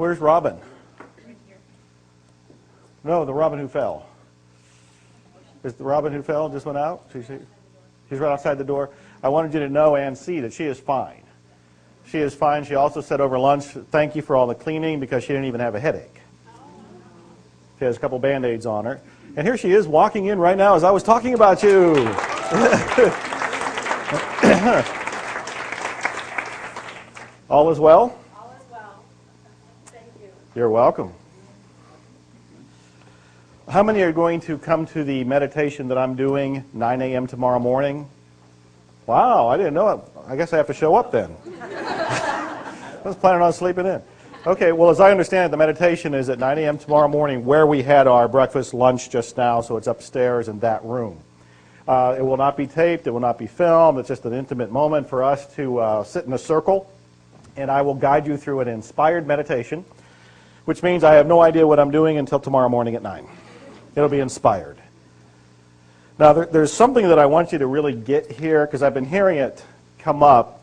Where's Robin? No, the Robin who fell. Is the Robin who fell just went out? She's right outside the door. I wanted you to know and see that she is fine. She is fine. She also said over lunch, thank you for all the cleaning, because she didn't even have a headache. She has a couple Band-Aids on her. And here she is walking in right now as I was talking about you. All is well? All is well. Thank you. You're welcome. How many are going to come to the meditation that I'm doing 9 a.m. tomorrow morning? Wow, I didn't know it. I guess I have to show up then. I was planning on sleeping in. Okay, well, as I understand it, the meditation is at 9 a.m. tomorrow morning, where we had our breakfast lunch just now, so it's upstairs in that room. It will not be taped. It will not be filmed. It's just an intimate moment for us to sit in a circle, and I will guide you through an inspired meditation, which means I have no idea what I'm doing until tomorrow morning at 9. It'll be inspired. Now, there's something that I want you to really get here, because I've been hearing it come up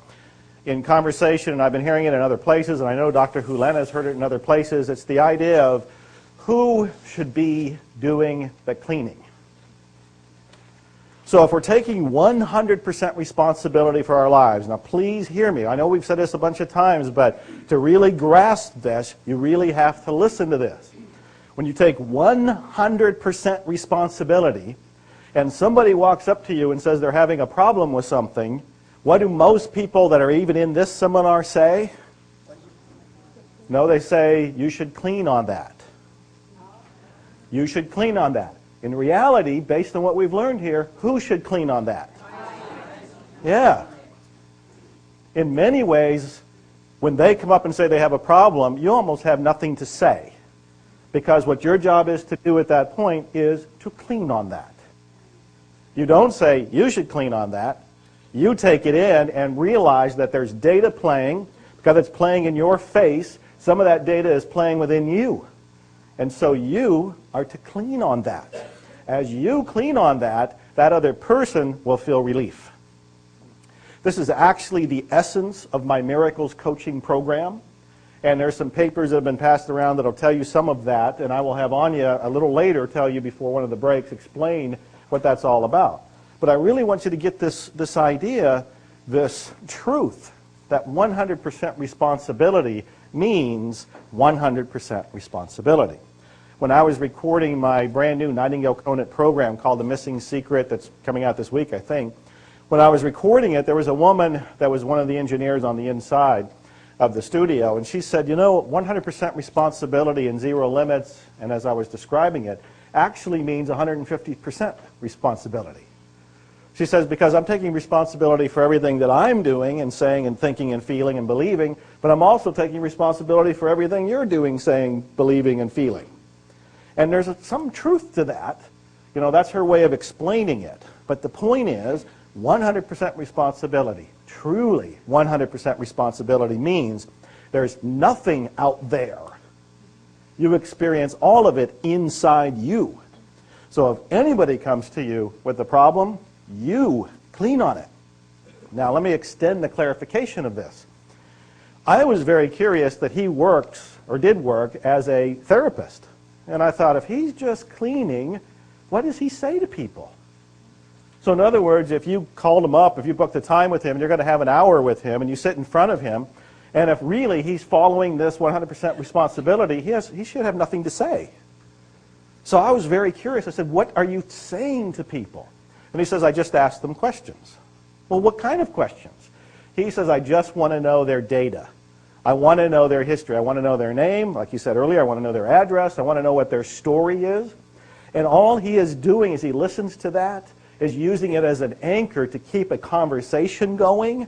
in conversation, and I've been hearing it in other places, and I know Dr. Holen has heard it in other places. It's the idea of who should be doing the cleaning. So if we're taking 100% responsibility for our lives, now please hear me. I know we've said this a bunch of times, but to really grasp this, you really have to listen to this. When you take 100% responsibility, and somebody walks up to you and says they're having a problem with something, what do most people that are even in this seminar say? No, they say, you should clean on that. You should clean on that. In reality, based on what we've learned here, who should clean on that? Yeah. In many ways, when they come up and say they have a problem, you almost have nothing to say. Because what your job is to do at that point is to clean on that. You don't say, you should clean on that. You take it in and realize that there's data playing, because it's playing in your face. Some of that data is playing within you. And so you are to clean on that. As you clean on that, that other person will feel relief. This is actually the essence of my Miracles coaching program. And there's some papers that have been passed around that will tell you some of that. And I will have Anya a little later tell you before one of the breaks, explain what that's all about. But I really want you to get this idea, this truth, that 100% responsibility means 100% responsibility. When I was recording my brand new Nightingale Conant program called The Missing Secret, that's coming out this week, I think, when I was recording it, there was a woman that was one of the engineers on the inside of the studio, and she said, you know, 100% responsibility and zero limits, and as I was describing it, actually means 150% responsibility. She says, because I'm taking responsibility for everything that I'm doing and saying and thinking and feeling and believing, but I'm also taking responsibility for everything you're doing, saying, believing, and feeling. And there's some truth to that. You know, that's her way of explaining it. But the point is, 100% responsibility, truly 100% responsibility means there's nothing out there. You experience all of it inside you. So if anybody comes to you with a problem, you clean on it. Now let me extend the clarification of this. I was very curious that he works, or did work, as a therapist. And I thought, if he's just cleaning, what does he say to people? So in other words, if you called him up, if you booked a time with him, and you're going to have an hour with him, and you sit in front of him, and if really he's following this 100% responsibility, he should have nothing to say. So I was very curious. I said, what are you saying to people? And he says, I just ask them questions. Well, what kind of questions? He says, I just want to know their data. I want to know their history. I want to know their name. Like you said earlier, I want to know their address. I want to know what their story is. And all he is doing as he listens to that is using it as an anchor to keep a conversation going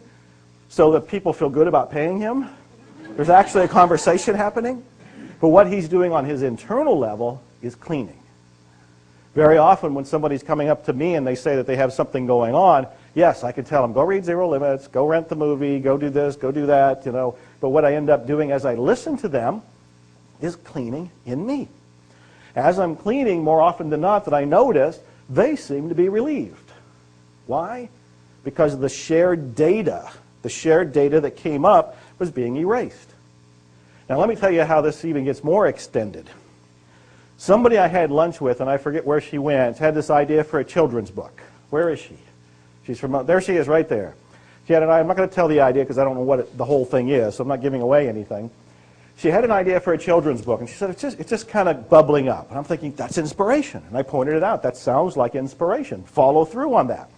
so that people feel good about paying him. There's actually a conversation happening. But what he's doing on his internal level is cleaning. Very often when somebody's coming up to me and they say that they have something going on, yes, I can tell them, go read Zero Limits, go rent the movie, go do this, go do that, you know. But what I end up doing as I listen to them is cleaning in me. As I'm cleaning, more often than not, that I notice, they seem to be relieved. Why? Because the shared data that came up was being erased. Now let me tell you how this even gets more extended. Somebody I had lunch with, and I forget where she went, had this idea for a children's book. Where is she? She's from, there she is right there. She had an, I'm not going to tell the idea because I don't know what the whole thing is, so I'm not giving away anything. She had an idea for a children's book, and she said, it's just kind of bubbling up. And I'm thinking, that's inspiration. And I pointed it out. That sounds like inspiration. Follow through on that.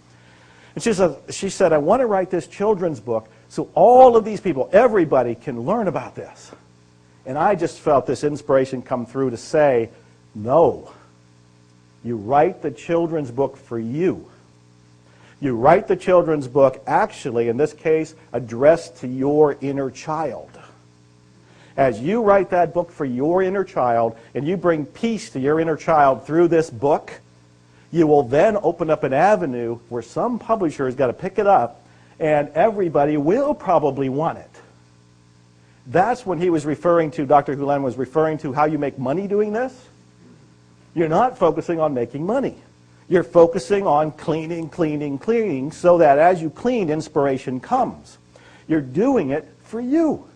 And she said, I want to write this children's book so all of these people, everybody, can learn about this. And I just felt this inspiration come through to say, no. You write the children's book for you. You write the children's book, actually, in this case, addressed to your inner child. As you write that book for your inner child, and you bring peace to your inner child through this book, you will then open up an avenue where some publisher has got to pick it up, and everybody will probably want it. That's when he was referring to, Dr. Holen was referring to how you make money doing this. You're not focusing on making money. You're focusing on cleaning, cleaning, cleaning, so that as you clean, inspiration comes. You're doing it for you.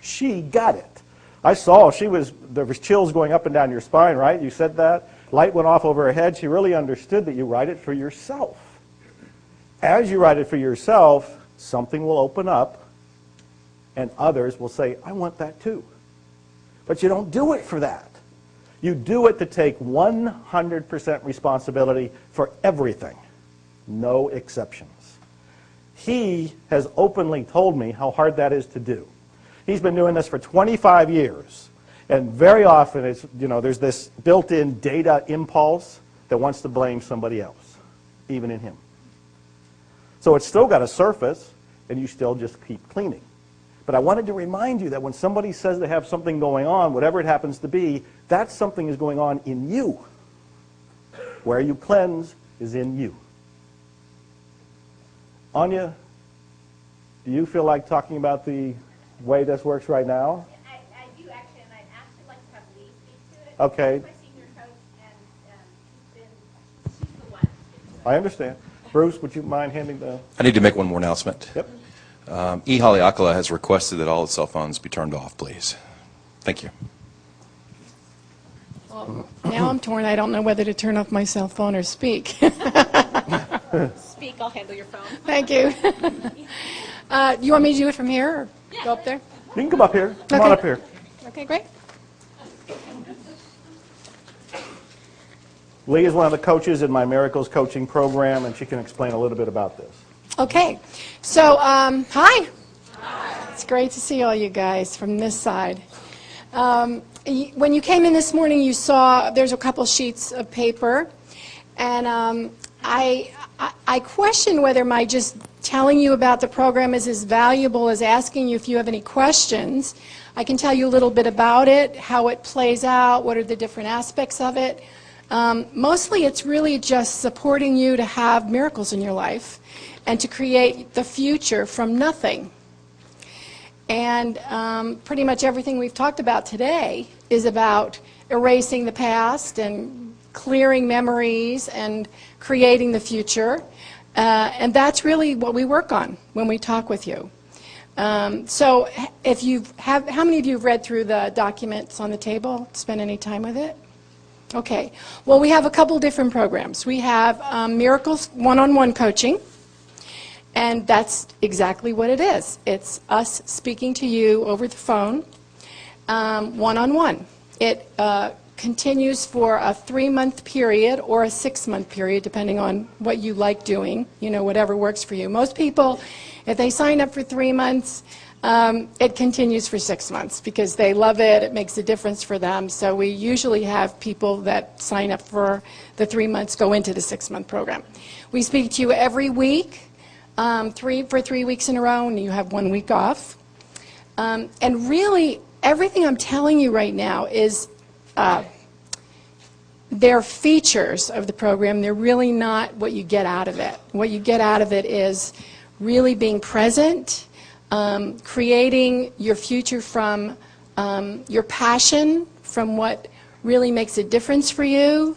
She got it. I saw there was chills going up and down your spine, right? You said that. Light went off over her head. She really understood that you write it for yourself. As you write it for yourself, something will open up, and others will say, I want that too. But you don't do it for that. You do it to take 100% responsibility for everything. No exceptions. He has openly told me how hard that is to do. He's been doing this for 25 years. And very often, there's this built-in data impulse that wants to blame somebody else, even in him. So it's still got a surface, and you still just keep cleaning. But I wanted to remind you that when somebody says they have something going on, whatever it happens to be, that something is going on in you. Where you cleanse is in you. Anya, do you feel like talking about the way this works right now? I do actually, and I'd actually like to have Lee speak to it. Okay. She's my senior coach, and she's the one. I understand. Bruce, would you mind handing the... I need to make one more announcement. Yep. E. Haleakala has requested that all its cell phones be turned off, please. Thank you. Well, now I'm torn. I don't know whether to turn off my cell phone or speak. Speak, I'll handle your phone. Thank you. You want me to do it from here or go up there? You can come up here. Come on Okay. up here. Okay, great. Lee is one of the coaches in my Miracles coaching program, and she can explain a little bit about this. Okay. So, hi. Hi. It's great to see all you guys from this side. When you came in this morning, you saw there's a couple sheets of paper, and I question whether my just telling you about the program is as valuable as asking you if you have any questions. I can tell you a little bit about it, how it plays out, what are the different aspects of it. Mostly it's really just supporting you to have miracles in your life and to create the future from nothing. And pretty much everything we've talked about today is about erasing the past and clearing memories and creating the future. And that's really what we work on when we talk with you. So how many of you have read through the documents on the table? Spend any time with it? Okay. Well, we have a couple different programs. We have Miracles one-on-one coaching, and that's exactly what it is. It's us speaking to you over the phone, one-on-one. It continues for a 3-month period or a 6-month period, depending on what you like doing, whatever works for you. Most people, if they sign up for 3 months, it continues for 6 months because they love it. It makes a difference for them. So we usually have people that sign up for the 3 months go into the 6-month program. We speak to you every week, for 3 weeks in a row, and you have 1 week off. And really, everything I'm telling you right now is they're features of the program. They're really not what you get out of it. What you get out of it is really being present, creating your future from your passion, from what really makes a difference for you.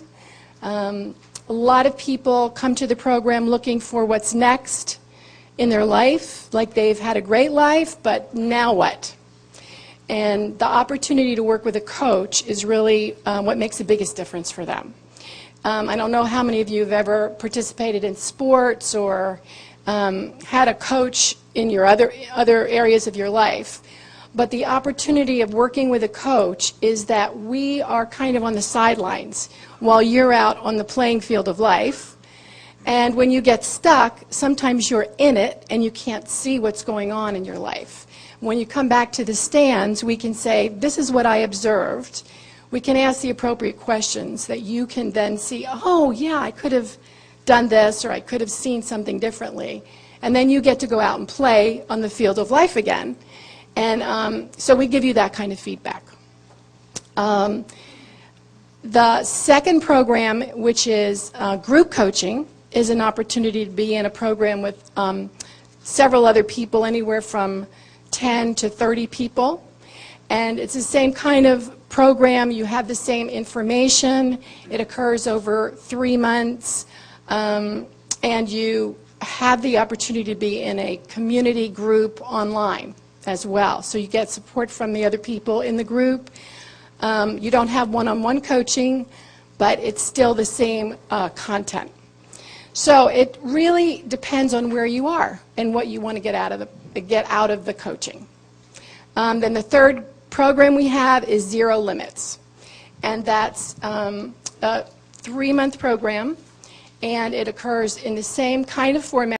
A lot of people come to the program looking for what's next in their life, like they've had a great life, but now what? And the opportunity to work with a coach is really what makes the biggest difference for them. I don't know how many of you have ever participated in sports or had a coach in your other areas of your life, but the opportunity of working with a coach is that we are kind of on the sidelines while you're out on the playing field of life. And when you get stuck, sometimes you're in it and you can't see what's going on in your life. When you come back to the stands, we can say, this is what I observed. We can ask the appropriate questions that you can then see, oh, yeah, I could have done this, or I could have seen something differently. And then you get to go out and play on the field of life again. And so we give you that kind of feedback. The second program, which is group coaching, is an opportunity to be in a program with several other people, anywhere from 10 to 30 people. And it's the same kind of program. You have the same information. It occurs over 3 months. And you have the opportunity to be in a community group online as well. So you get support from the other people in the group. You don't have one-on-one coaching, but it's still the same content. So it really depends on where you are and what you want to get out of the coaching. Then the third program we have is Zero Limits, and that's a 3-month program, and it occurs in the same kind of format